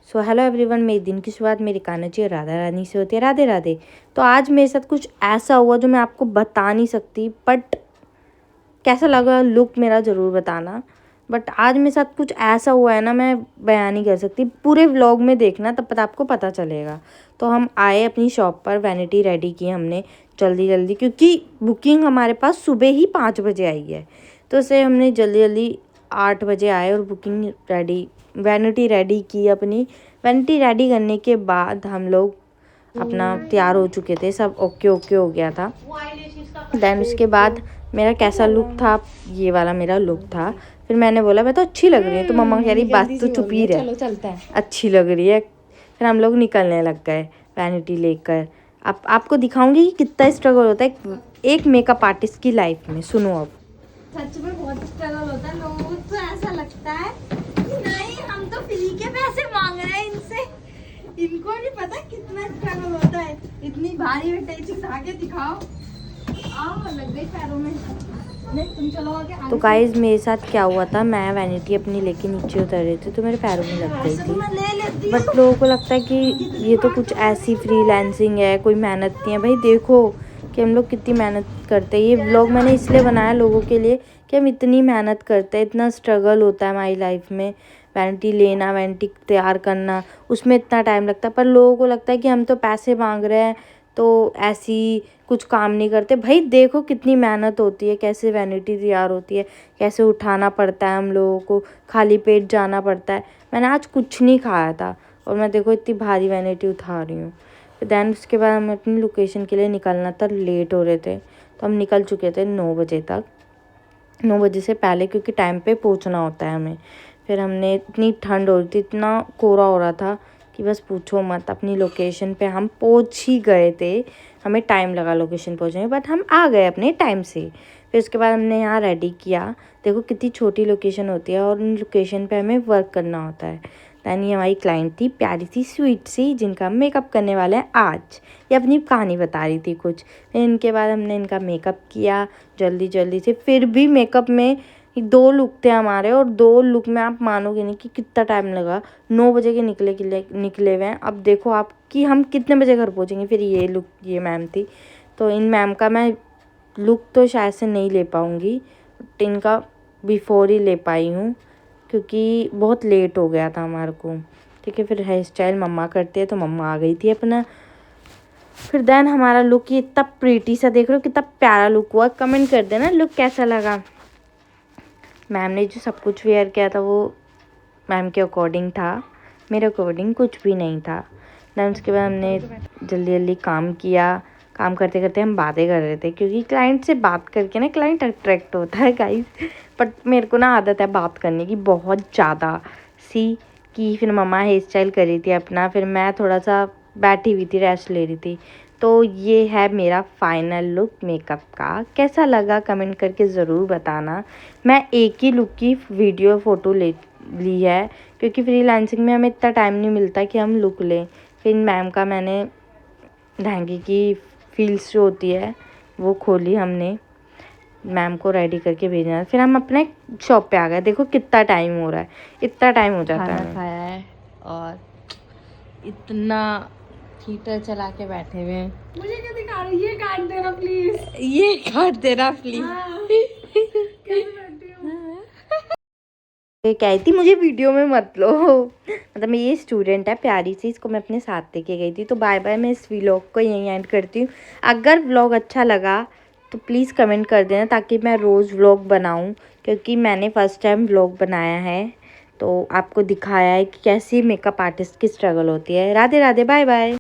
So hello everyone, मेरे दिन की शुरुआत मेरी कान्हा और राधा रानी से होती है। राधे राधे। तो आज मेरे साथ कुछ ऐसा हुआ जो मैं आपको बता नहीं सकती, बट कैसा लगा लुक मेरा ज़रूर बताना। बट आज मेरे साथ कुछ ऐसा हुआ है ना, मैं बयान नहीं कर सकती। पूरे व्लॉग में देखना, तब पता आपको पता चलेगा। तो हम आए अपनी शॉप पर, वैनिटी रेडी की हमने जल्दी जल्दी, क्योंकि बुकिंग हमारे पास सुबह ही 5 बजे आई है। तो उसे हमने जल्दी जल्दी 8 बजे आए और बुकिंग रेडी, वैनिटी रेडी की अपनी। वैनिटी रेडी करने के बाद हम लोग अपना तैयार हो चुके थे, सब ओके ओके हो गया था। देन उसके बाद मेरा कैसा लुक था, ये वाला मेरा लुक था। फिर मैंने बोला मैं तो अच्छी लग रही हूँ, तो मम्मा कह रही बात तो चुप ही रहे, चलो चलता है, अच्छी लग रही है। फिर हम लोग निकलने लग गए वैनिटी लेकर। अब आपको दिखाऊंगी कि कितना स्ट्रगल होता है एक मेकअप आर्टिस्ट की लाइफ में। सुनो अब। सच में बहुत स्ट्रगल होता है। लोगों को तो ऐसा लगता है कि नहीं, हम तो फ्री के पैसे मांग रहे हैं इनसे। इनको नहीं पता कितना स्ट्रगल होता है। इतनी भारी अटैचिंग धागे दिखाओ। आओ, लग गई पैरों में। नहीं, तुम चलो आगे। तो गाइज मेरे साथ क्या हुआ था, मैं वैनिटी अपनी लेके नीचे उतर रही थी, तो मेरे पैरों में लग गई थी। बट लोगों को लगता है कि ये तो कुछ ऐसी फ्रीलांसिंग है, कोई मेहनत नहीं है। भाई देखो कि हम लोग कितनी मेहनत करते हैं। ये व्लॉग मैंने इसलिए बनाया लोगों के लिए कि हम इतनी मेहनत करते हैं, इतना स्ट्रगल होता है हमारी लाइफ में। वैनिटी लेना, वैनिटी तैयार करना, उसमें इतना टाइम लगता है। पर लोगों को लगता है कि हम तो पैसे मांग रहे हैं, तो ऐसी कुछ काम नहीं करते। भाई देखो कितनी मेहनत होती है, कैसे वैनिटी तैयार होती है, कैसे उठाना पड़ता है हम लोगों को, खाली पेट जाना पड़ता है। मैंने आज कुछ नहीं खाया था और मैं देखो इतनी भारी वैनिटी उठा रही हूँ। दैन उसके बाद हम अपनी लोकेशन के लिए निकलना था, लेट हो रहे थे, तो हम निकल चुके थे 9 बजे तक, 9 बजे से पहले, क्योंकि टाइम पे पहुँचना होता है हमें। फिर हमने, इतनी ठंड हो रही थी, इतना कोहरा हो रहा था कि बस पूछो मत। अपनी लोकेशन पे हम पहुँच ही गए थे, हमें टाइम लगा लोकेशन पहुँचने में, बट हम आ गए अपने टाइम से। फिर उसके बाद हमने यहाँ रेडी किया। देखो कितनी छोटी लोकेशन होती है और इन लोकेशन पे हमें वर्क करना होता है। दैन ये हमारी क्लाइंट थी, प्यारी सी स्वीट सी, जिनका हम मेकअप करने वाले हैं आज। ये अपनी कहानी बता रही थी कुछ। फिर इनके बाद हमने इनका मेकअप किया जल्दी जल्दी से। फिर भी मेकअप में 2 लुक थे हमारे, और 2 लुक में आप मानोगे नहीं कि कितना टाइम लगा। 9 बजे के निकले हुए हैं। अब देखो आप कि हम कितने बजे घर पहुँचेंगे। फिर ये लुक, ये मैम थी, तो इन मैम का मैं लुक तो शायद से नहीं ले पाऊँगी, इनका बिफोर ही ले पाई हूँ, क्योंकि बहुत लेट हो गया था हमारे को। ठीक है, फिर हेयर स्टाइल मम्मा करती है, तो मम्मा आ गई थी अपना। फिर देन हमारा लुक ये इतना प्रीटी सा, देख रहे हो कितना प्यारा लुक हुआ। कमेंट कर देना लुक कैसा लगा। मैम ने जो सब कुछ वेयर किया था वो मैम के अकॉर्डिंग था, मेरे अकॉर्डिंग कुछ भी नहीं था। देन उसके बाद हमने जल्दी जल्दी काम किया। काम करते करते हम बातें कर रहे थे, क्योंकि क्लाइंट से बात करके ना क्लाइंट अट्रैक्ट होता है गाइस। बट मेरे को ना आदत है बात करने की बहुत ज़्यादा सी, कि फिर मम्मा हेयर स्टाइल कर रही थी अपना, फिर मैं थोड़ा सा बैठी हुई थी, रेस्ट ले रही थी। तो ये है मेरा फाइनल लुक मेकअप का। कैसा लगा कमेंट करके ज़रूर बताना। मैं एक ही लुक की वीडियो फ़ोटो ली है, क्योंकि फ्रीलांसिंग में हमें इतना टाइम नहीं मिलता कि हम लुक लें। फिर मैम का मैंने लहंगे की फील्स जो होती है वो खोली हमने, मैम को रेडी करके भेजना। फिर हम अपने शॉप पे आ गए। देखो कितना टाइम हो रहा है, इतना टाइम हो जाता है। खाना खाया है और इतना हीटर चला के बैठे हुए हैं। मुझे क्या दिखा रही है? ये काट देना प्लीज, ये काट देना प्लीज। ये कही थी मुझे वीडियो में मत लो। मतलब ये स्टूडेंट है प्यारी सी, इसको मैं अपने साथ लेके गई थी। तो बाय बाय, मैं इस व्लॉग को यहीं एंड करती हूँ। अगर व्लॉग अच्छा लगा तो प्लीज़ कमेंट कर देना, ताकि मैं रोज़ व्लॉग बनाऊँ, क्योंकि मैंने फ़र्स्ट टाइम व्लॉग बनाया है। तो आपको दिखाया है कि कैसी मेकअप आर्टिस्ट की स्ट्रगल होती है। Radhe Radhe, bye bye.